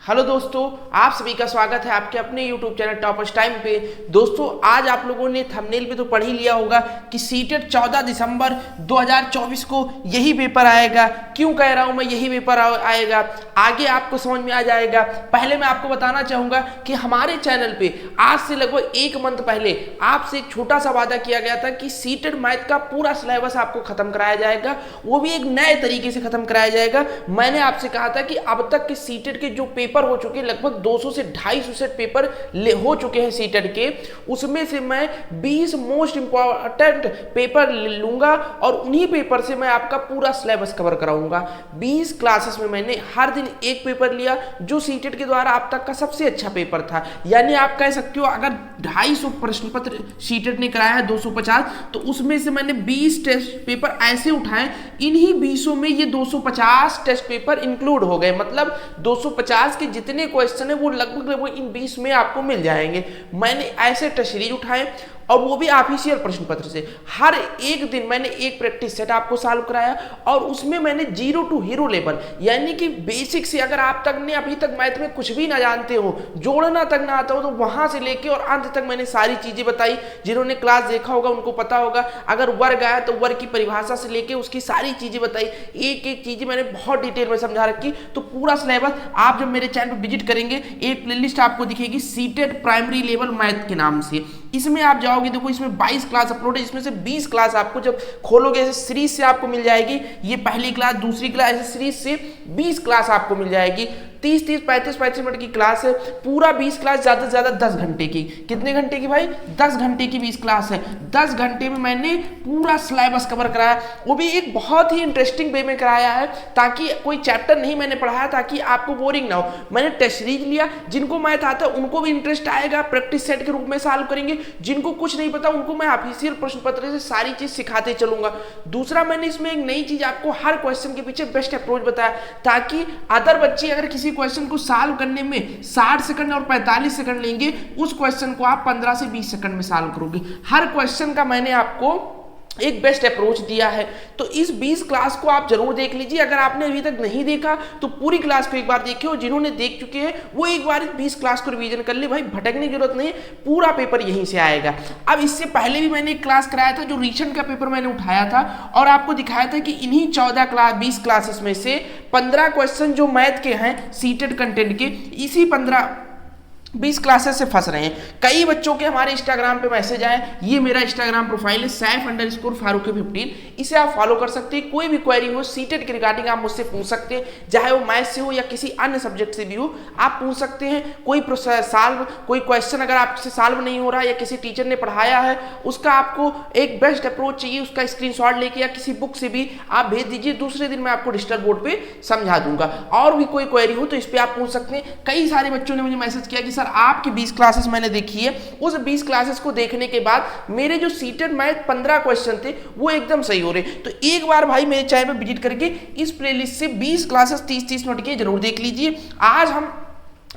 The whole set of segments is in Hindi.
हेलो दोस्तों, आप सभी का स्वागत है आपके अपने YouTube चैनल टॉपर्स टाइम पे। दोस्तों, आज आप लोगों ने थंबनेल पे तो पढ़ ही लिया होगा कि सीटेट 14 दिसंबर 2024 को यही पेपर आएगा। क्यों कह रहा हूं मैं यही पेपर आएगा, आगे आपको समझ में आ जाएगा। पहले मैं आपको बताना चाहूंगा कि हमारे चैनल पे आज से लगभग एक मंथ पहले आपसे एक छोटा सा वादा किया गया था कि सीटेट मैथ का पूरा सिलेबस आपको खत्म कराया जाएगा, वो भी एक नए तरीके से खत्म कराया जाएगा। मैंने आपसे कहा था कि अब तक के सीटेट के जो पेपर हो चुके, लगभग 200 से 250 सेट पेपर हो चुके हैं सीटेट के, उसमें से मैं 20 मोस्ट इंपॉर्टेंट पेपर लूंगा और उन्हीं पेपर से मैं आपका पूरा सिलेबस कवर कराऊंगा। 20 क्लासेस में मैंने हर दिन एक पेपर लिया जो सीटेट के द्वारा अब तक का सबसे अच्छा पेपर था। यानी आप कह सकते हो अगर 250 प्रश्न पत्र सीटेट ने कराया है 250, तो उसमें से मैंने 20 टेस्ट पेपर ऐसे उठाए, इन्हीं 20 में ये 250 टेस्ट पेपर इंक्लूड हो गए। मतलब 250 के जितने क्वेश्चन है वो लगभग इन 20 में आपको मिल जाएंगे। मैंने ऐसे टेस्ट सीरीज उठाए और वो भी ऑफिशियल प्रश्न पत्र से। हर एक दिन मैंने एक प्रैक्टिस सेट आपको सॉल्व कराया और उसमें मैंने 0 टू हीरो लेवल, यानी कि बेसिक से अगर आप तक ने अभी तक मैथ में कुछ भी ना जानते हो, जोड़ना तक ना आता हो, तो वहां से लेके और अंत तक मैंने सारी चीजें बताई। जिन्होंने क्लास देखा होगा उनको पता होगा। अगर वर्ग आया तो वर्ग की परिभाषा से लेके उसकी सारी चीजें बताई, एक एक चीजें मैंने बहुत डिटेल में समझा रखी। तो पूरा सिलेबस आप जब मेरे चैनल पर विजिट करेंगे, एक प्लेलिस्ट आपको दिखेगी सीटेट प्राइमरी लेवल मैथ के नाम से। इसमें आप जाओगे, देखो इसमें 22 क्लास अपलोड है, इसमें से 20 क्लास आपको जब खोलोगे ऐसे सीरीज से आपको मिल जाएगी। ये पहली क्लास, दूसरी क्लास, ऐसे सीरीज से 20 क्लास आपको मिल जाएगी। 30-30, 35-35 मिनट की क्लास है। पूरा 20 क्लास ज्यादा से ज्यादा 10 घंटे की। कितने घंटे की भाई? 10 घंटे की 20 क्लास है। 10 घंटे में मैंने पूरा सिलेबस कवर कराया, वो भी एक बहुत ही इंटरेस्टिंग वे में कराया है, ताकि कोई चैप्टर नहीं मैंने पढ़ाया ताकि आपको बोरिंग ना हो। मैंने टेस्ट सीरीज लिया, जिनको मैथ आता है उनको भी इंटरेस्ट आएगा, प्रैक्टिस सेट के रूप में सॉल्व करेंगे। जिनको कुछ नहीं पता उनको मैं ऑफिशियल प्रश्न पत्र से सारी चीज सिखाते चलूंगा। दूसरा, मैंने इसमें एक नई चीज आपको हर क्वेश्चन के पीछे बेस्ट अप्रोच बताया, ताकि अदर बच्चे अगर किसी क्वेश्चन को सॉल्व करने में 60 सेकंड और 45 सेकंड लेंगे, उस क्वेश्चन को आप 15 से 20 सेकंड में सॉल्व करोगे। हर क्वेश्चन का मैंने आपको एक बेस्ट अप्रोच दिया है। तो इस 20 क्लास को आप जरूर देख लीजिए। अगर आपने अभी तक नहीं देखा तो पूरी क्लास को एक बार देखिए, और जिन्होंने देख चुके हैं वो एक बार 20 क्लास को रिवीजन कर ले। भाई भटकने की जरूरत नहीं, पूरा पेपर यहीं से आएगा। अब इससे पहले भी मैंने एक क्लास कराया था जो रीसेंट का पेपर मैंने उठाया था और आपको दिखाया था कि इन्हीं 20 क्लासेस में से 15 क्वेश्चन जो मैथ के हैं सीटेड कंटेंट के, इसी 20 क्लासेस से फंस रहे हैं। कई बच्चों के हमारे इंस्टाग्राम पे मैसेज आए, ये मेरा इंस्टाग्राम प्रोफाइल है सैफ_फारूकी15, इसे आप फॉलो कर सकते हैं। कोई भी क्वेरी हो सीटेट के रिगार्डिंग आप मुझसे पूछ सकते हैं, चाहे वो मैथ से हो या किसी अन्य सब्जेक्ट से भी हो, आप पूछ सकते हैं। कोई कोई क्वेश्चन अगर आपसे सॉल्व नहीं हो रहा है या किसी टीचर ने पढ़ाया है, उसका आपको एक बेस्ट अप्रोच चाहिए, उसका स्क्रीनशॉट लेके या किसी बुक से भी आप भेज दीजिए। दूसरे दिन मैं आपको डिजिटल बोर्ड पे समझा दूंगा। और भी कोई क्वेरी हो तो इस पर आप पूछ सकते हैं। कई सारे बच्चों ने मुझे मैसेज किया कि सर आपकी 20 क्लासेस मैंने देखी है, उस 20 क्लासेस को देखने के बाद मेरे जो सीटेड मैथ 15 क्वेश्चन थे वो एकदम सही हो रहे। तो एक बार भाई मेरे चैनल पर विजिट करके इस प्लेलिस्ट से 20 क्लासेस 30-30 मिनट के जरूर देख लीजिए। आज हम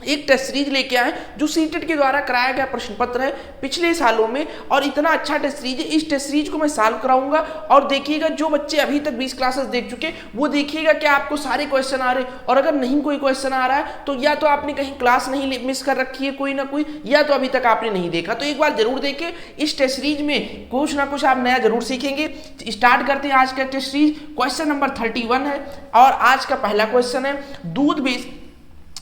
एक टेस्ट सीरीज लेके आए जो सीटेट के द्वारा कराया गया प्रश्न पत्र है पिछले सालों में, और इतना अच्छा टेस्ट सीरीज है। इस टेस्ट सीरीज को मैं सॉल्व कराऊंगा और देखिएगा जो बच्चे अभी तक 20 क्लासेस देख चुके वो देखिएगा कि आपको सारे क्वेश्चन आ रहे, और अगर नहीं कोई क्वेश्चन आ रहा है तो या तो आपने कहीं क्लास नहीं मिस कर रखी है कोई ना कोई, या तो अभी तक आपने नहीं देखा। तो एक बार जरूर देखें, इस टेस्ट सीरीज में कुछ ना कुछ आप नया जरूर सीखेंगे। स्टार्ट करते हैं आज का टेस्ट सीरीज। क्वेश्चन नंबर 31 है और आज का पहला क्वेश्चन है,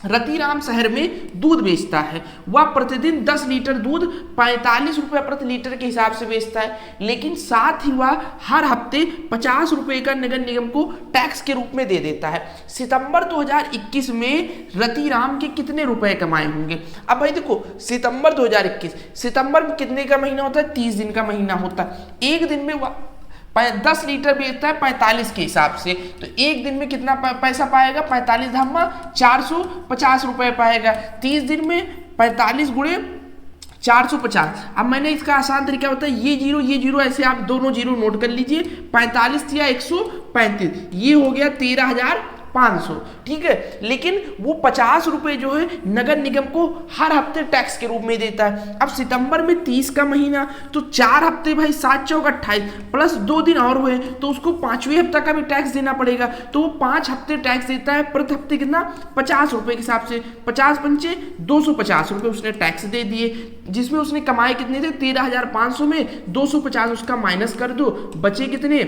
रतिराम शहर में दूध बेचता है। वह प्रतिदिन 10 लीटर दूध 45 रुपए प्रति लीटर के हिसाब से बेचता है, लेकिन साथ ही वह हर हफ्ते 50 रुपए का नगर निगम को टैक्स के रूप में दे देता है। सितंबर 2021 में रतिराम के कितने रुपए कमाए होंगे? अब भाई देखो, सितंबर 2021, सितंबर में कितने का महीना होता है? 30 दिन का महीना होता है। एक दिन में वह 10 लीटर बेचता है 45 के हिसाब से, तो एक दिन में कितना पैसा पाएगा? 45 धम्मा 450 रुपए पाएगा। 30 दिन में 45 गुणे 450। अब मैंने इसका आसान तरीका बताया, ये जीरो ऐसे आप दोनों जीरो नोट कर लीजिए। 45 या 135, ये हो गया 13,000 500, ठीक है। लेकिन वो 50 रुपए जो है नगर निगम को हर हफ्ते टैक्स के रूप में देता है। अब सितंबर में 30 का महीना, तो 4 हफ्ते भाई 7 चौक 28 प्लस 2 दिन और हुए, तो उसको 5वें हफ्ते का भी टैक्स देना पड़ेगा। तो वो 5 हफ्ते टैक्स देता है, प्रति हफ्ते कितना 50 रुपए के हिसाब से, 50 पंचे 250 रुपए उसने टैक्स दे दिए, जिसमें उसने कमाए कितने थे 13,500 में 250 उसका माइनस कर दो, बचे कितने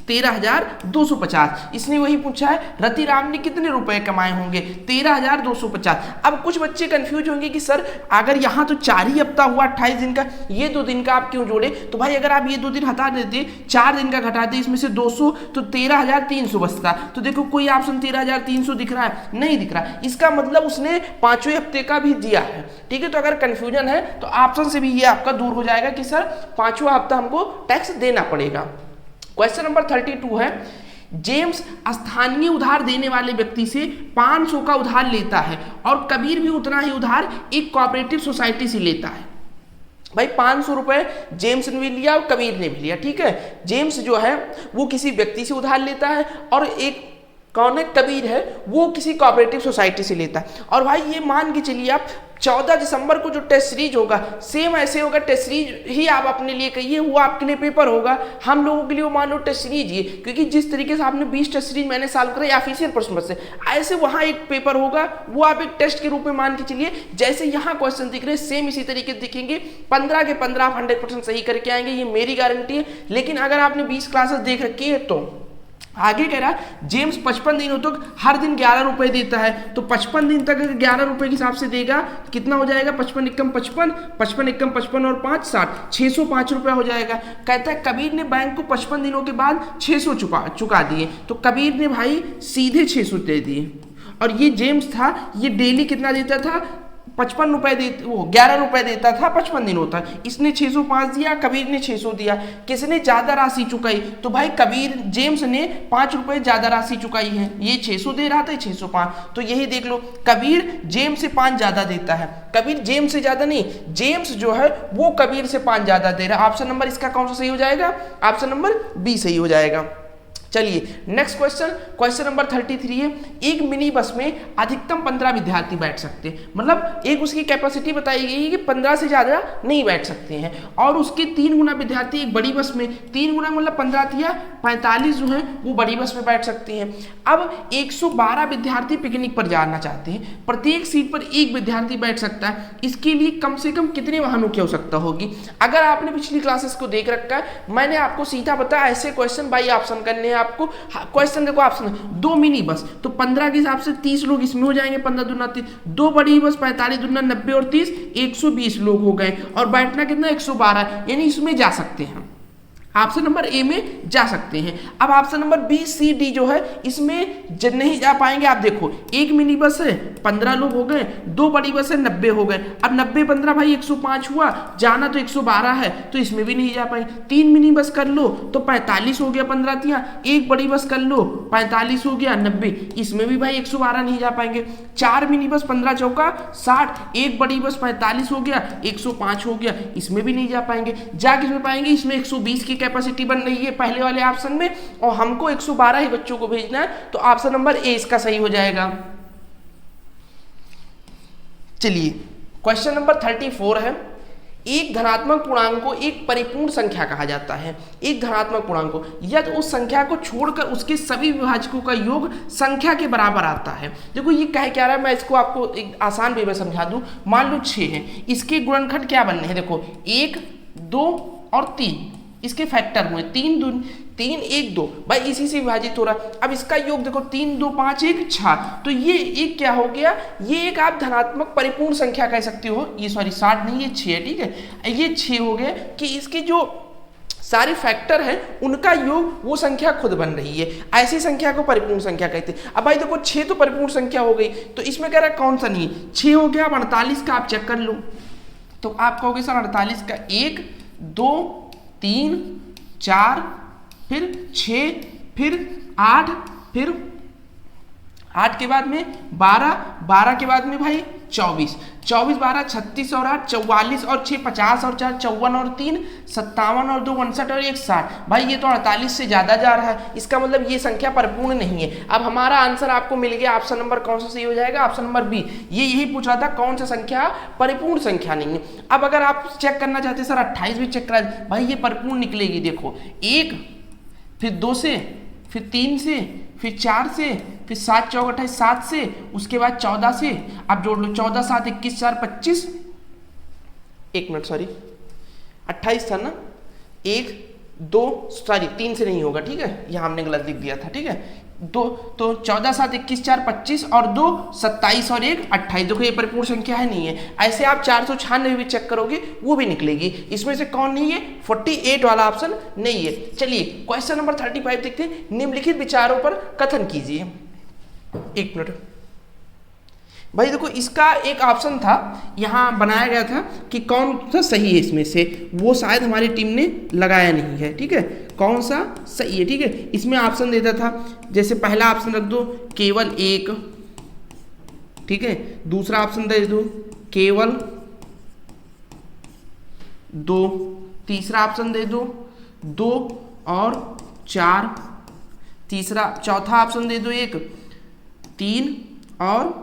13,250। इसने वही पूछा है रतिराम ने कितने रुपए कमाए होंगे 13,250। अब कुछ बच्चे कंफ्यूज होंगे कि सर अगर यहाँ तो 4 ही हफ्ता हुआ 28 दिन का, ये 2 दिन का आप क्यों जोड़े? तो भाई अगर आप ये 2 दिन हटा देते, 4 दिन का घटाते इसमें से 200, तो 13,300 बचता। तो देखो कोई ऑप्शन 13,300 दिख रहा है? नहीं दिख रहा। इसका मतलब उसने 5वें हफ्ते का भी दिया है, ठीक है। तो अगर कंफ्यूजन है तो ऑप्शन से भी ये आपका दूर हो जाएगा कि सर 5वां हफ्ता हमको टैक्स देना पड़ेगा। क्वेश्चन नंबर 32 है, जेम्स स्थानीय उधार देने वाले व्यक्ति से 500 का उधार लेता है और कबीर भी उतना ही उधार एक कोऑपरेटिव सोसाइटी से लेता है। भाई 500 रुपए जेम्स ने भी लिया और कबीर ने भी लिया, ठीक है। जेम्स जो है वो किसी व्यक्ति से उधार लेता है और एक कौन है कबीर है वो किसी कोऑपरेटिव सोसाइटी से लेता है। और भाई ये मान के चलिए आप 14 दिसंबर को जो टेस्ट सीरीज होगा सेम ऐसे होगा, टेस्ट सीरीज ही आप अपने लिए कहिए, वो आपके लिए पेपर होगा, हम लोगों के लिए वो मान लो टेस्ट सीरीज ही, क्योंकि जिस तरीके से आपने 20 टेस्ट सीरीज मैंने सॉल्व करा ऑफिशियल प्रश्न से, ऐसे वहाँ एक पेपर होगा, वो आप एक टेस्ट के रूप में मान के चलिए। जैसे यहाँ क्वेश्चन दिख रहे हैं सेम इसी तरीके दिखेंगे, 15 के 15 आप 100% सही करके आएंगे, ये मेरी गारंटी है। लेकिन अगर आपने 20 क्लासेस देख रखी है तो आगे कह रहा जेम्स 55 दिनों तक हर दिन 11 रुपए देता है, तो 55 दिन तक 11 रुपए के हिसाब से देगा कितना हो जाएगा 55 एकम 55, 55 एकम 55 और 5 60, 605 रुपया हो जाएगा। कहता है कबीर ने बैंक को 55 दिनों के बाद 600 चुका दिए, तो कबीर ने भाई सीधे 600 दे दिए। और ये जेम्स था ये डेली कितना देता था 55 रुपए देते, वो 11 रुपए देता था 55 दिनों तक। इसने 605 दिया, कबीर ने 600 दिया। किसने ज्यादा राशि चुकाई? तो भाई कबीर जेम्स ने 5 रुपए ज्यादा राशि चुकाई है, ये 600 दे रहा था 605, तो यही देख लो कबीर जेम्स से 5 ज्यादा देता है। कबीर जेम्स से ज्यादा नहीं, जेम्स जो है वो कबीर से 5 ज्यादा दे रहा है। ऑप्शन नंबर इसका कौन सा सही हो जाएगा? ऑप्शन नंबर बी सही हो जाएगा। चलिए नेक्स्ट क्वेश्चन, क्वेश्चन नंबर 33 है, एक मिनी बस में अधिकतम 15 विद्यार्थी बैठ सकते हैं, मतलब एक उसकी कैपेसिटी बताई गई है कि 15 से ज्यादा नहीं बैठ सकते हैं, और उसके 3 गुना विद्यार्थी एक बड़ी बस में, 3 गुना मतलब 15 या 45 जो है वो बड़ी बस में बैठ सकते हैं। अब 112 विद्यार्थी पिकनिक पर जाना चाहते हैं, प्रत्येक सीट पर एक विद्यार्थी बैठ सकता है, इसके लिए कम से कम कितने वाहनों की आवश्यकता होगी? अगर आपने पिछली क्लासेस को देख रखा है, मैंने आपको सीधा बताया ऐसे क्वेश्चन बाई ऑप्शन करने आपको। क्वेश्चन देखो ऑप्शन 2 मिनी बस, तो 15 के हिसाब से 30 लोग इसमें हो जाएंगे, 15 दूना 30, 2 बड़ी बस 45 दूना 90 और 30 120 लोग हो गए, और बैठना कितना 112, यानी इसमें जा सकते हैं, ऑप्शन नंबर ए में जा सकते हैं। अब option number B C D जो है इसमें नहीं जा पाएंगे। आप देखो एक मिनी बस है 15 लोग हो गए, 2 बड़ी बस है 90 हो गए, अब 90 15 भाई 105 हुआ, जाना तो 112 है, तो इसमें भी नहीं जा पाएंगे। 3 मिनी बस कर लो तो 45 हो गया, 15 तिया, एक बड़ी बस कर लो 45 हो गया 90, इसमें भी भाई 112 नहीं जा पाएंगे। 4 मिनी बस 15 चौका 60, एक बड़ी बस 45 हो गया 105 हो गया, इसमें भी नहीं जा पाएंगे। जा किसमें पाएंगे? इसमें 120 की कैपेसिटी बन रही है पहले वाले ऑप्शन में, और हमको 112 ही बच्चों को भेजना है, तो ऑप्शन नंबर ए इसका सही हो जाएगा। चलिए क्वेश्चन नंबर 34 है, एक धनात्मक पूर्णांक को एक परिपूर्ण संख्या कहा जाता है। एक धनात्मक पूर्णांक को यदि उस संख्या को छोड़कर उसके सभी विभाजकों का योग संख्या के बराबर आता है। देखो ये कह क्या रहा है, मैं इसको आपको एक आसान वे में समझा दूं। मान लो 6 है, इसके गुणनखंड क्या बनने हैं? देखो 1 2 और 3 इसके फैक्टर हुए, 3 3 1 2, भाई इसी से विभाजित हो रहा। अब इसका योग देखो 3 2 5 1 6, तो ये एक क्या हो गया? ये एक आप धनात्मक परिपूर्ण संख्या कह सकते हो। ये सॉरी 60 नहीं, ये 6 है, ठीक है। ये 6 हो गया कि इसके जो सारे फैक्टर हैं उनका योग वो संख्या खुद बन रही है, ऐसी संख्या को परिपूर्ण संख्या कहते हैं। अब भाई देखो 6 तो परिपूर्ण संख्या हो गई, तो इसमें कह रहा है कौन सा नहीं? 6 हो गया। अब 48 का आप चेक कर लो, तो आप कहोगे सर 48 का 1 2 3 4 फिर 6 फिर 8 फिर 8 के बाद में 12, 12 के बाद में भाई 24, 24 12 36 और 8 44 और 6 50 और 4 54 और 3 57 और 2 59 और 1 60। भाई ये तो 48 से ज़्यादा जा रहा है, इसका मतलब ये संख्या परिपूर्ण नहीं है। अब हमारा आंसर आपको मिल गया, ऑप्शन नंबर कौन सा सही हो जाएगा, ऑप्शन नंबर बी। ये यही पूछ रहा था कौन सा संख्या परिपूर्ण संख्या नहीं है। अब अगर आप चेक करना चाहते हैं सर 28 भी चेक करा, भाई ये परिपूर्ण निकलेगी। देखो 1, फिर 2 से, फिर 3 से, फिर 4 से, फिर 7 चौक 28 7 से, उसके बाद 14 से। आप जोड़ लो 14 7 21 4 25, 1 मिनट सॉरी 28 था ना, 1 2 सॉरी 3 से नहीं होगा, ठीक है, यहाँ हमने गलत लिख दिया था, ठीक है। 2 तो 14 7 21 4 25 और 2 27 और 1 28। देखो ये परिपूर्ण संख्या है, नहीं है। ऐसे आप 496 भी चेक करोगे वो भी निकलेगी। इसमें से कौन नहीं है, 48 वाला ऑप्शन नहीं है। चलिए क्वेश्चन नंबर 35 देखते हैं। निम्नलिखित विचारों पर कथन कीजिए। 1 मिनट भाई, देखो इसका एक ऑप्शन था यहाँ बनाया गया था कि कौन सा सही है इसमें से, वो शायद हमारी टीम ने लगाया नहीं है, ठीक है, कौन सा सही है, ठीक है। इसमें ऑप्शन देता था, जैसे पहला ऑप्शन रख दो केवल 1, ठीक है, दूसरा ऑप्शन दे दो केवल 2, तीसरा ऑप्शन दे दो 2 और 4, चौथा ऑप्शन दे दो 1 3 और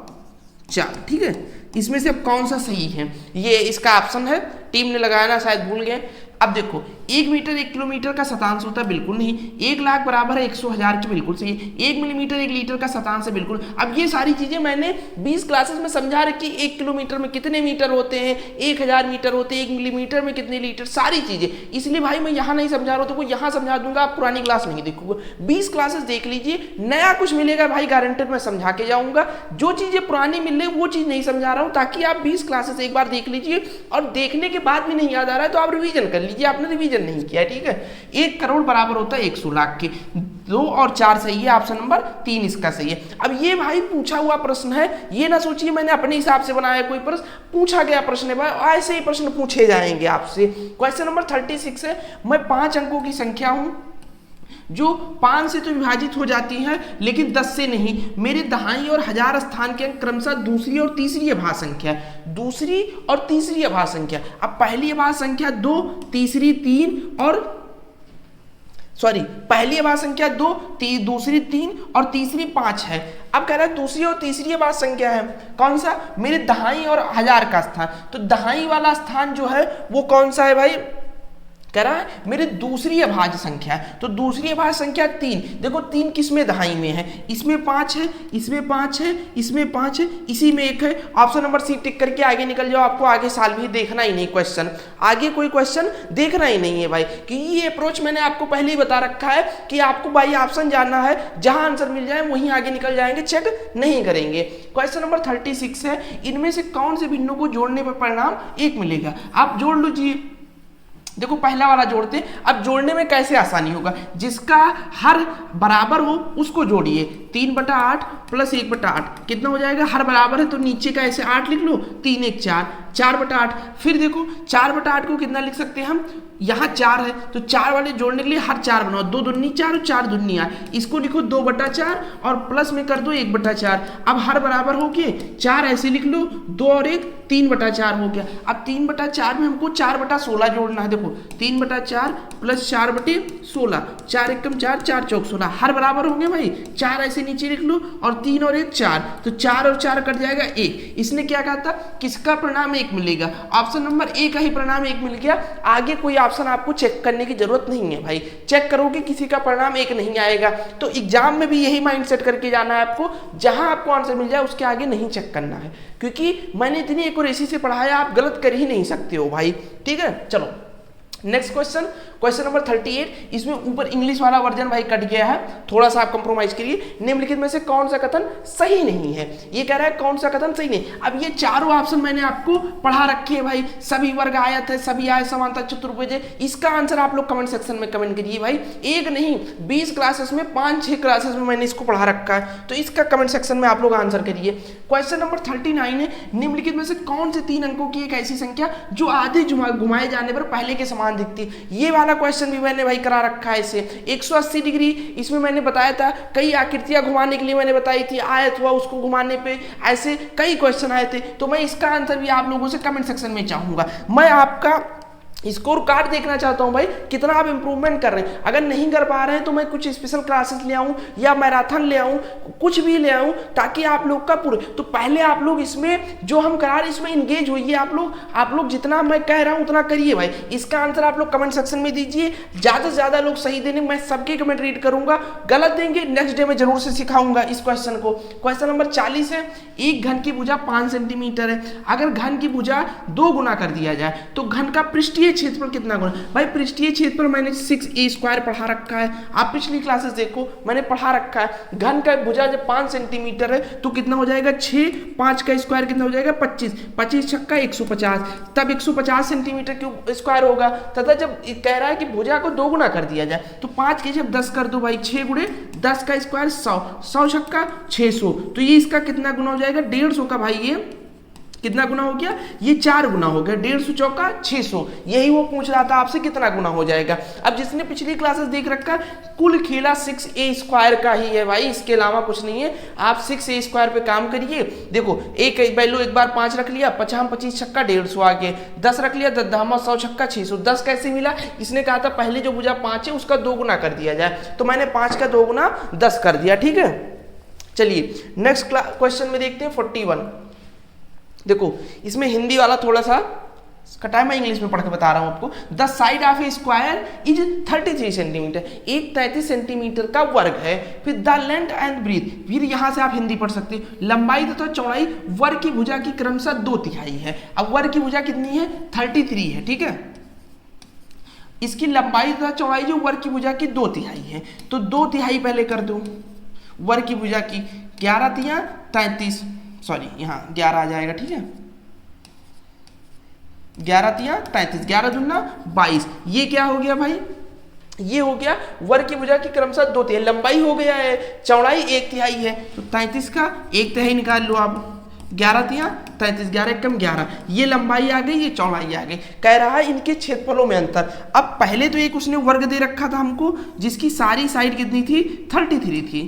4, ठीक है। इसमें से अब कौन सा सही है, ये इसका ऑप्शन है, टीम ने लगाया ना, शायद भूल गए। अब देखो 1 मीटर 1 किलोमीटर का शतांश होता है, बिल्कुल नहीं। 1 लाख बराबर है 100,000 के, बिल्कुल सही है। 1 मिलीमीटर 1 लीटर का शतांश है, बिल्कुल। अब ये सारी चीजें मैंने 20 क्लासेस में समझा रखी, 1 किलोमीटर में कितने मीटर होते हैं, 1000 मीटर होते हैं, 1 मिलीमीटर में कितने लीटर, सारी चीजें। इसलिए भाई मैं यहाँ नहीं समझा रहा हूँ, तो यहाँ समझा दूंगा, आप पुरानी क्लास नहीं देखोगे, 20 क्लासेस देख लीजिए, नया कुछ मिलेगा भाई, गारंटेड मैं समझा के जाऊंगा। जो चीजें पुरानी मिल रही वो चीज नहीं समझा रहा हूँ, ताकि आप 20 क्लासेस एक बार देख लीजिए, और देखने के बाद भी नहीं याद आ रहा है तो आप रिवीजन कर लीजिए। आपने रिवीजन नहीं किया, ठीक है। 1 करोड़ बराबर होता है 100 लाख के। 2 और 4 सही है, ऑप्शन नंबर 3 इसका सही है। अब ये भाई पूछा हुआ प्रश्न है, ये ना सोचिए मैंने अपने हिसाब से बनाया कोई प्रश्न, पूछा गया प्रश्न है भाई, ऐसे ही प्रश्न पूछे जाएंगे आपसे। क्वेश्चन नंबर 36 है, मैं 5 अंकों की संख्या हूं जो 5 से तो विभाजित हो जाती है लेकिन 10 से नहीं। मेरे दहाई और हजार स्थान के अंक क्रमशः दूसरी और तीसरी अभाज्य संख्या, दूसरी और तीसरी अभाज्य संख्या। अब पहली अभाज्य संख्या 2, तीसरी 3 और सॉरी पहली अभाज्य संख्या 2, दूसरी 3 और तीसरी 5 है। अब कह रहा है दूसरी और तीसरी अभाज्य संख्या है, कौन सा, मेरे दहाई और हजार का स्थान। तो दहाई वाला स्थान जो है वो कौन सा है भाई, कह रहा है मेरी दूसरी अभाज्य संख्या है। तो दूसरी अभाज्य संख्या 3, देखो 3 किसमें दहाई में है, इसमें 5 है, इसमें 5 है, इसमें 5 है, इसी में 1 है। ऑप्शन नंबर सी टिक करके आगे निकल जाओ, आपको आगे साल भी देखना ही नहीं क्वेश्चन, आगे कोई क्वेश्चन देखना ही नहीं है भाई, कि ये अप्रोच मैंने आपको पहले ही बता रखा है कि आपको बाई ऑप्शन जानना है, जहां आंसर मिल जाए वहीं आगे निकल जाएंगे, चेक नहीं करेंगे। क्वेश्चन नंबर 36 है, इनमें से कौन से भिन्नों को जोड़ने पर परिणाम 1 मिलेगा। आप जोड़ लीजिए, देखो पहला वाला जोड़ते हैं। अब जोड़ने में कैसे आसानी होगा, जिसका हर बराबर हो उसको जोड़िए। 3/8 प्लस 1/8 कितना हो जाएगा, हर बराबर है तो नीचे का ऐसे 8 लिख लो, 3 1 4, 4/8। फिर देखो 4/8 को कितना लिख सकते हैं हम, यहाँ 4 है तो 4 वाले जोड़ने के लिए हर 4 बनाओ, 2 दूनी 4 और 4 दूनी 8, इसको लिखो 2/4 और प्लस में कर दो 1/4। अब हर बराबर हो के 4 ऐसे लिख लो, 2 और 1 3/4 हो गया। अब 3/4 में हमको 4/16 जोड़ना है। देखो 3/4 प्लस 4/16, 4 एकम 4, 4 चौक 16, हर बराबर होंगे भाई। 4 ऐसे नीचे लिख लो और 3 और 1 4, तो 4 और 4 कट जाएगा 1। इसने क्या कहा था, किसका परिणाम 1 मिलेगा, ऑप्शन नंबर ए का ही परिणाम 1 मिल गया। आगे कोई ऑप्शन आपको चेक करने की जरूरत नहीं है भाई, चेक करोगे किसी का परिणाम 1 नहीं आएगा। तो एग्जाम में भी यही माइंडसेट करके जाना है आपको, जहां आपको आंसर मिल जाए उसके आगे नहीं चेक करना है, क्योंकि मैंने इतनी एक्यूरेसी से पढ़ाया, आप गलत कर ही नहीं सकते हो भाई, ठीक है। चलो नेक्स्ट क्वेश्चन, क्वेश्चन नंबर 38। इसमें ऊपर इंग्लिश वाला वर्जन भाई कट गया है, थोड़ा सा आप कंप्रोमाइज करिए। निम्नलिखित में से कौन सा कथन सही नहीं है, ये कह रहा है कौन सा कथन सही नहीं। अब ये चारों ऑप्शन मैंने आपको पढ़ा रखे हैं भाई, सभी वर्ग आयत है, सभी आय समानता चतुर्भुज है। इसका आंसर आप लोग कमेंट सेक्शन में कमेंट करिए भाई, एक नहीं 20 क्लासेस में 5-6 क्लासेस में मैंने इसको पढ़ा रखा है, तो इसका कमेंट सेक्शन में आप लोग आंसर करिए। क्वेश्चन नंबर 39 है, निम्नलिखित में से कौन से 3 अंकों की एक ऐसी संख्या जो आधे घुमाए जाने पर पहले के समान समान दिखती है। ये वाला क्वेश्चन भी मैंने भाई करा रखा है इसे। 180 डिग्री इसमें मैंने बताया था, कई आकृतियां घुमाने के लिए मैंने बताई थी, आयत हुआ उसको घुमाने पे ऐसे कई क्वेश्चन आए थे। तो मैं इसका आंसर भी आप लोगों से कमेंट सेक्शन में चाहूंगा। मैं आपका स्कोर कार्ड देखना चाहता हूं भाई, कितना आप इंप्रूवमेंट कर रहे हैं। अगर नहीं कर पा रहे हैं तो मैं कुछ स्पेशल क्लासेस ले आऊं या मैराथन ले आऊं, कुछ भी ले आऊं, ताकि आप लोग का पूरे, तो पहले आप लोग इसमें जो हम करा रहे इसमें इंगेज होइए। आप लोग जितना मैं कह रहा हूं उतना करिए भाई। इसका आंसर आप लोग कमेंट सेक्शन में दीजिए, ज्यादा से ज्यादा लोग सही देने, मैं सबके कमेंट रीड करूंगा। गलत देंगे नेक्स्ट डे में जरूर से सिखाऊंगा इस क्वेश्चन को। क्वेश्चन नंबर 40 है, एक घन की भुजा 5 सेंटीमीटर है। अगर घन की भुजा 2 गुना कर दिया जाए तो घन का पृष्ठीय क्षेत्रफल कितना गुना। भाई पृष्ठीय क्षेत्रफल मैंने 6a² पढ़ा रखा है, आप पिछली क्लासेस देखो मैंने पढ़ा रखा है। घन का भुजा जब 5 सेंटीमीटर है तो कितना हो जाएगा 6, 5 का स्क्वायर कितना हो जाएगा 25, 25 छक्का 150, तब 150 सेंटीमीटर क्यूब स्क्वायर होगा। तथा जब कह रहा है कि भुजा को 2 गुना कर दिया जाए तो 5 के जब 10 कर दो भाई, 6 गुणे 10 का स्क्वायर 100, 100 छक्का 600, तो ये इसका कितना गुना हो जाएगा 150 का। भाई ये कितना गुना हो गया, ये 4 गुना हो गया, 150 चौका 600। यही वो पूछ रहा था आपसे कितना गुना हो जाएगा। अब जिसने पिछली क्लासेस देख रखा, कुल खेला 6a² का ही है भाई, इसके अलावा कुछ नहीं है। आप 6a² पे काम करिए। देखो एक वैल्यू एक बार 5 रख लिया, 5 25 छक्का 150 आ गए, 10 रख लिया 10 100 छक्का 600। 10 कैसे मिला, इसने कहा था पहले जो भुजा 5 है उसका 2 गुना कर दिया जाए, तो मैंने 5 का 2 गुना 10 कर दिया। ठीक है, चलिए नेक्स्ट क्वेश्चन में देखते हैं 41। देखो इसमें हिंदी वाला थोड़ा सा कटा है, मैं इंग्लिश में पढ़ के बता रहा हूं आपको। The side of A square is 33 centimetre, एक 33 सेंटीमीटर का वर्ग है। फिर द लेंथ एंड ब्रीथ, फिर यहां से आप हिंदी पढ़ सकते हैं, लंबाई तथा चौड़ाई वर्ग की भुजा की क्रमशः 2/3 है। अब वर्ग की भुजा कितनी है 33 है, ठीक है। इसकी लंबाई तथा चौड़ाई जो वर्ग की भुजा की 2/3 है, तो 2/3 पहले कर दो वर्ग की भुजा की, 11 तिया 33, सॉरी यहाँ 11 आ जाएगा, ठीक है। 11 तिया 33, 11 दूना 22, ये क्या हो गया भाई, ये हो गया वर्ग की भुजा की क्रमशः 2/3। लंबाई हो गया है, चौड़ाई 1/3 है, तो 33 का 1/3 निकाल लो आप, 11 तिया 33, 11 कम 11, ये लंबाई आ गई, ये चौड़ाई आ गई। कह रहा है इनके क्षेत्रफलों में अंतर। अब पहले तो एक उसने वर्ग दे रखा था हमको, जिसकी सारी साइड कितनी थी 33 थी।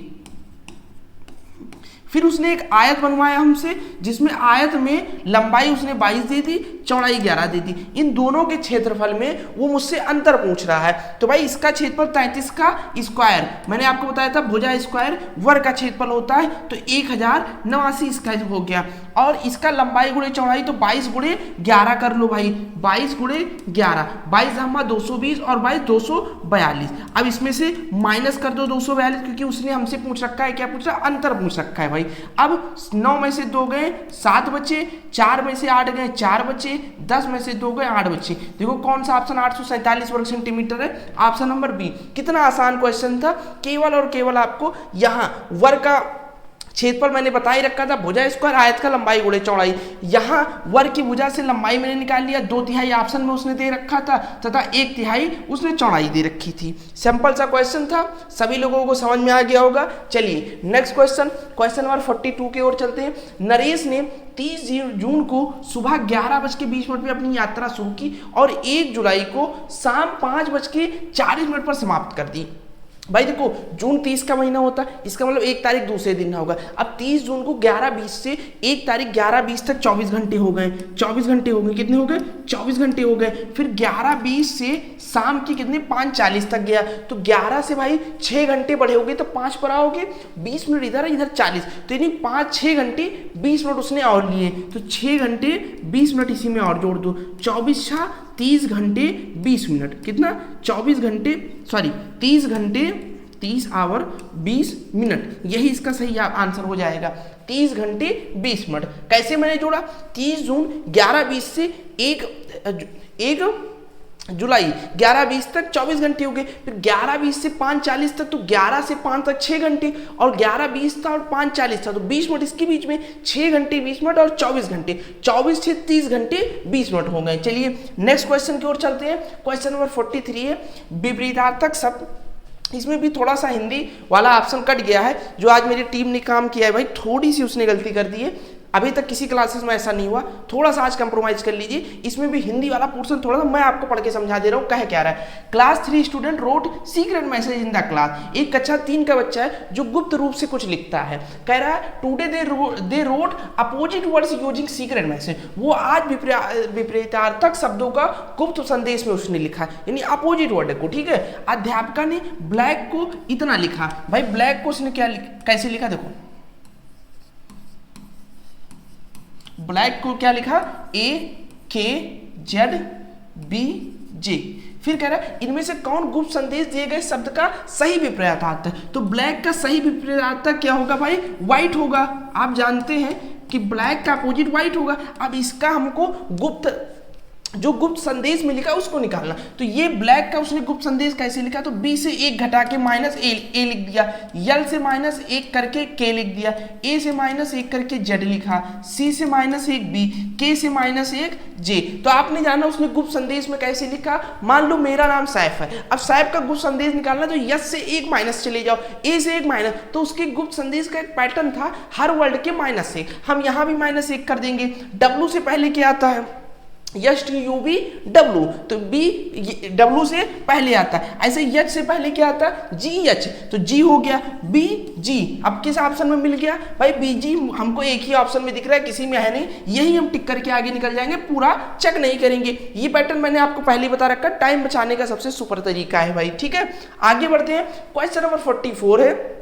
फिर उसने एक आयत बनवाया हमसे, जिसमें आयत में लंबाई उसने 22 दे दी, चौड़ाई 11 दे दी। इन दोनों के क्षेत्रफल में वो मुझसे अंतर पूछ रहा है। तो भाई इसका क्षेत्रफल 33 का स्क्वायर, मैंने आपको बताया था भुजा स्क्वायर वर्ग का क्षेत्रफल होता है, तो 1089 इसका हो गया। और इसका लंबाई गुणे चौड़ाई, तो 22 गुणे 11 कर लो भाई, 22 गुणे 11, 22 हमा 220 और 22 242। अब इसमें से माइनस कर दो 242, क्योंकि उसने हमसे पूछ रखा है, क्या पूछ रहा है, अंतर पूछ रखा है भाई। अब 9 में से 2 गए 7 बचे, 4 में से 8 गए 4 बचे, 10 में से 2 गए 8 बचे। देखो कौन सा ऑप्शन 847 वर्ग सेंटीमीटर है, ऑप्शन नंबर बी। कितना आसान क्वेश्चन था, केवल और केवल आपको यहाँ वर्ग का क्षेत्रफल मैंने बता ही रखा था, भुजा स्क्वायर आयत का लंबाई गुणे चौड़ाई। यहाँ वर्ग की भुजा से लंबाई मैंने निकाल लिया, 2/3 ऑप्शन में उसने दे रखा था, तथा 1/3 उसने चौड़ाई दे रखी थी। सिंपल सा क्वेश्चन था, सभी लोगों को समझ में आ गया होगा। चलिए नेक्स्ट क्वेश्चन, क्वेश्चन नंबर 42 की ओर चलते हैं। नरेश ने 30 जून को सुबह 11:20 पे अपनी यात्रा शुरू की और 1 जुलाई को शाम 5:40 पर समाप्त कर दी। भाई देखो जून 30 का महीना होता है, इसका मतलब 1 तारीख दूसरे दिन होगा। अब 30 जून को 11:20 से 1 तारीख 11:20 तक 24 घंटे हो गए, 24 घंटे हो गए, कितने हो गए 24 घंटे हो गए। फिर 11:20 से शाम की कितने 5:40 तक गया, तो 11 से भाई 6 घंटे बढ़े हो गए, तो 5 पर आओगे 20 मिनट इधर इधर 40, तो यानी 5-6 घंटे 20 मिनट उसने और लिए, तो 6 घंटे 20 मिनट इसी में और जोड़ दो, 24 6 30 घंटे 20 मिनट, कितना 24 घंटे सॉरी 30 घंटे 30 आवर 20 मिनट, यही इसका सही आंसर हो जाएगा। 30 घंटे 20 मिनट कैसे मैंने जोड़ा, 30 जून 11:20 से 1 जुलाई 11:20 तक 24 घंटे हो गए। फिर 11:20 से 5:40 तक, तो 11 से 5 तक 6 घंटे, और 11:20 था और 5:40 था, तो 20 मिनट इसके बीच में, 6 घंटे 20 मिनट और 24 घंटे, 24 से 30 घंटे 20 मिनट हो गए। चलिए नेक्स्ट क्वेश्चन की ओर चलते हैं। क्वेश्चन नंबर 43 है, विपरीतार्थक शब्द। इसमें भी थोड़ा सा हिंदी वाला ऑप्शन कट गया है, जो आज मेरी टीम ने काम किया है भाई, थोड़ी सी उसने गलती कर दी है। अभी तक किसी क्लासेस में ऐसा नहीं हुआ, थोड़ा सा आज कंप्रोमाइज कर लीजिए। इसमें भी हिंदी वाला पोर्शन थोड़ा सा मैं आपको पढ़ के समझा दे रहा हूँ। कह क्या रहा है, class 3 student wrote secret message in the class. एक कक्षा 3 का बच्चा है जो गुप्त रूप से कुछ लिखता है। कह रहा है today they wrote opposite words using secret message. वो आज विपरीतार्थक शब्दों का गुप्त संदेश में उसने लिखा, यानी अपोजिट वर्ड को। ठीक है, अध्यापिका ने ब्लैक को इतना लिखा। भाई ब्लैक को उसने कैसे लिखा, देखो ब्लैक को क्या लिखा, AKZBJ। फिर कह रहा है इनमें से कौन गुप्त संदेश दिए गए शब्द का सही विपरीतार्थ है। तो ब्लैक का सही विपरीतार्थ क्या होगा भाई, व्हाइट होगा। आप जानते हैं कि ब्लैक का अपोजिट व्हाइट होगा। अब इसका हमको जो गुप्त संदेश में लिखा उसको निकालना। तो ये ब्लैक का उसने गुप्त संदेश कैसे लिखा, तो B से 1 घटा के -A लिख दिया, L से -1 करके K लिख दिया, A से -1 करके Z लिखा, C से -1 B, K से -1 J। तो आपने जाना उसने गुप्त संदेश में कैसे लिखा। मान लो मेरा नाम सैफ है, अब सैफ का गुप्त संदेश निकालना, तो यस से 1 माइनस चले जाओ, A से 1 माइनस। तो उसके गुप्त संदेश का एक पैटर्न था हर वर्ड के -1। हम यहाँ भी -1 कर देंगे। W से पहले क्या आता है, YUV, तो B W से पहले आता है। ऐसे H से पहले क्या आता है, GH, तो G हो गया, BG। अब किस ऑप्शन में मिल गया भाई, BG हमको एक ही ऑप्शन में दिख रहा है, किसी में है नहीं, यही हम टिक करके आगे निकल जाएंगे, पूरा चेक नहीं करेंगे। ये पैटर्न मैंने आपको पहले बता रखा, टाइम बचाने का सबसे सुपर तरीका है भाई। ठीक है, आगे बढ़ते हैं। क्वेश्चन नंबर 44 है।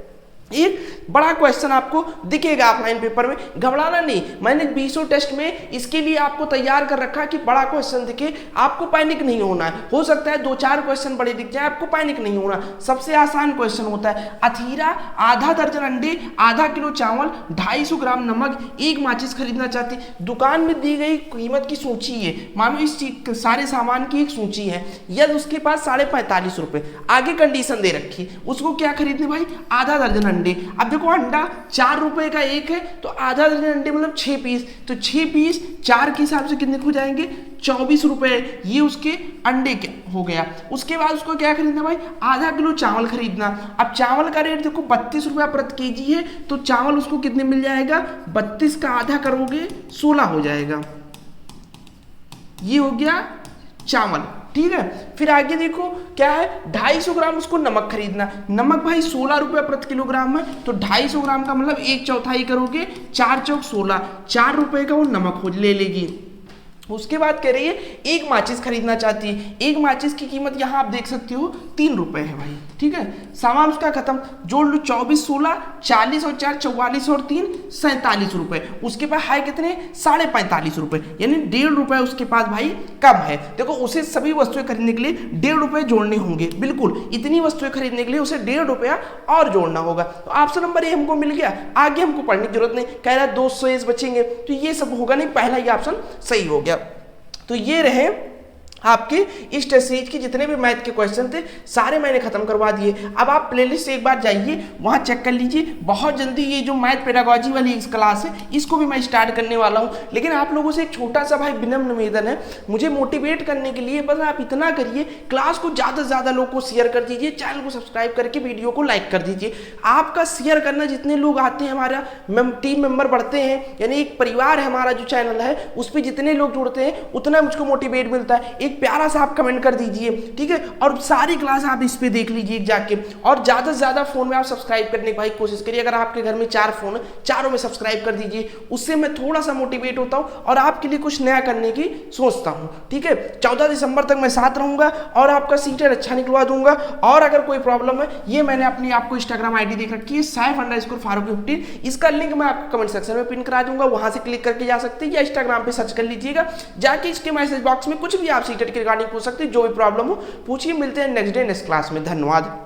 एक बड़ा क्वेश्चन आपको दिखेगा ऑफलाइन पेपर में, घबराना नहीं। मैंने 20 टेस्ट में इसके लिए आपको तैयार कर रखा कि बड़ा क्वेश्चन दिखे, आपको पैनिक नहीं होना है। हो सकता है 2-4 क्वेश्चन बड़े दिख जाए, आपको पैनिक नहीं होना। सबसे आसान क्वेश्चन होता है, अथीरा आधा दर्जन अंडे, आधा किलो चावल, 250 ग्राम नमक, 1 माचिस खरीदना चाहती। दुकान में दी गई कीमत की सूची है, मानो इस सारे सामान की एक सूची है, यदि उसके पास 45.5 रुपए। आगे कंडीशन दे रखी, उसको क्या खरीदने भाई, आधा दर्जन अंडे। अब देखो अंडा 4 रुपए का एक है, तो आधा दर्जन अंडे मतलब 6 पीस, तो 6 पीस 4 के हिसाब से कितने हो जाएंगे, 24 रुपए। ये उसके अंडे के हो गया। उसके बाद उसको क्या खरीदना भाई, आधा किलो चावल खरीदना। अब चावल का रेट देखो 32 रुपया प्रति केजी है, तो चावल उसको कितने मिल जाएगा, 32 का आधा करोगे 16 हो जाएगा। ये हो गया चावल। ठीक है, फिर आगे देखो क्या है, 250 ग्राम उसको नमक खरीदना। नमक भाई 16 रुपये प्रति किलोग्राम है, तो 250 ग्राम का मतलब 1/4 करोगे, 4 चौक 16, 4 रुपए का वो नमक ले लेगी। उसके बाद कह रही है 1 माचिस खरीदना चाहती है। 1 माचिस की कीमत यहाँ आप देख सकते हो 3 रुपए है भाई। ठीक है, सामान उसका खत्म, जोड़ लो 24, 16, 40 और 4, 44 और 3, 47 रुपए। उसके पास है कितने, 45.5 रुपए, यानी 1.5 रुपए उसके पास भाई कम है। देखो उसे सभी वस्तुएं खरीदने के लिए 1.5 रुपए जोड़ने होंगे, बिल्कुल इतनी वस्तुएं खरीदने के लिए उसे 1.5 रुपया और जोड़ना होगा। तो ऑप्शन नंबर ए हमको मिल गया, आगे हमको पढ़ने की जरूरत नहीं। कह रहा है 2 शेष बचेंगे, तो ये सब होगा नहीं, पहला ये ऑप्शन सही हो गया। तो ये रहे आपके इस टेस्ट सीरीज के जितने भी मैथ के क्वेश्चन थे, सारे मैंने खत्म करवा दिए। अब आप प्लेलिस्ट से एक बार जाइए, वहां चेक कर लीजिए। बहुत जल्दी ये जो मैथ पेडागोजी वाली इस क्लास है, इसको भी मैं स्टार्ट करने वाला हूं। लेकिन आप लोगों से एक छोटा सा भाई विनम्र निवेदन है, मुझे मोटिवेट करने के लिए बस आप इतना करिए, क्लास को ज़्यादा से ज़्यादा लोग को शेयर कर दीजिए, चैनल को सब्सक्राइब करके वीडियो को लाइक कर दीजिए। आपका शेयर करना, जितने लोग आते हैं हमारा टीम मेंबर बढ़ते हैं, यानी एक परिवार है हमारा जो चैनल है, उस पर जितने लोग जुड़ते हैं उतना मुझको मोटिवेट मिलता है। एक प्यारा सा आप कमेंट कर दीजिए, ठीक है, और सारी क्लास आप इस पे देख लीजिए जाके, और ज्यादा से ज्यादा फोन में आप सब्सक्राइब करने की भाई कोशिश करिए। अगर आपके घर में 4 फोन है, चारों में सब्सक्राइब कर दीजिए, उससे मैं थोड़ा सा मोटिवेट होता हूं और आपके लिए कुछ नया करने की सोचता हूं। ठीक है, 14 दिसंबर तक मैं साथ रहूंगा और आपका सीटेट अच्छा निकलवा दूंगा। और अगर कोई प्रॉब्लम है, ये मैंने अपनी आपको इंस्टाग्राम आईडी देख रखी है, Saif_Faruqi15, इसका लिंक मैं आपको कमेंट सेक्शन में पिन करा दूंगा, वहां से क्लिक करके जा सकते हैं, या इंस्टाग्राम पे सर्च कर लीजिएगा जाके। इसके मैसेज बॉक्स में कुछ भी आप सीटेट के रिगार्डिंग पूछ सकते हैं, जो भी प्रॉब्लम हो पूछिए। मिलते हैं नेक्स्ट डे नेक्स्ट क्लास में। धन्यवाद।